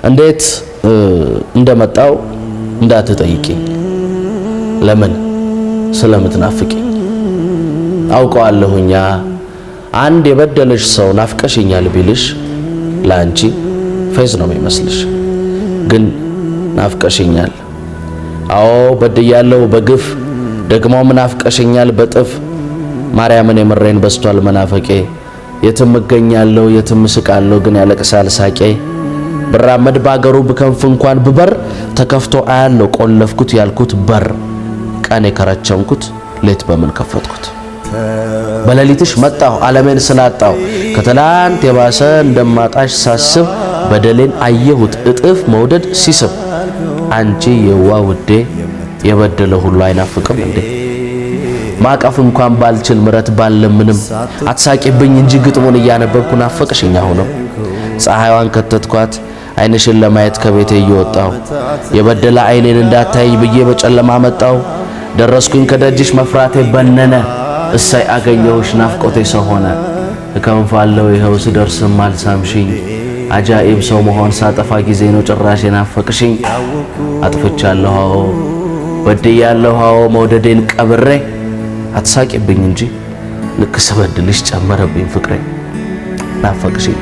እንዴት እንደመጣው እንዳትጠይቂኝ ለምን ስለምትናፍቂኝ አውቀዋለሁኛ አንድ የበደለሽ ሰው ናፍቀሽኛል ቢልሽ ላንቺ ፌዝ ነው የሚመስልሽ ግን ናፍቀሽኛል አዎ በድያለሁ በግፍ ደግሞ ናፍቀሽኛል በጥፍ ማርያምን የምሬን በስቷል መናፈቄ የትም እገኛለሁ የትም ስቃለሁ ግን ያለቅሳል ሳቄ ብራመድ ባገሩ ብከንፍ እንኳን ብበር ተከፍቶ አያለው ቆለፍኩት ያልኩት በር ቀኔ ከረቸምኩት ሌት በምን ከፈትኩት በሌሊትሽ መጣሁ ዓለሜን ስላጣው ከተላንት የባሰ እንደማጣሽ ሳስብ በደሌን አየሁት እጥፍ መውደድ ሲስብ አንቺ የዋ ውዴ የበደለ ሁሉ አይናፍቅም እንዴ ማቀፍ እንኳን ባልችል ምረት ባለምንም አትሳቂብኝ እንጂ ግጥሙን እያነበብኩ ናፈቅሽኝ አሁንም ፀሐይዋን ከተትኳት አይንሽን ለማየት ከቤቴ እየወጣው የበደለ አይኔን እንዳታይ ብዬ በጨለማ መጣው ደረስኩኝ ከደጅሽ መፍራቴ በነነ እሳይ አገኘሁሽ ናፍቆቴ ሰው ሆነ እከንፋለሁ ይኸው ስደርስም አልሳምሽኝ አጃኢብ ሰው መሆን ሳጠፋ ጊዜ ነው ጭራሽ ናፈቅሽኝ አጥፍቻለሁ በድያለሁ መውደዴን ቀብሬ አትሳቂብኝ እንጂ ልክ ስበድልሽ ጨመረብኝ ፍቅሬ ናፈቅሽኝ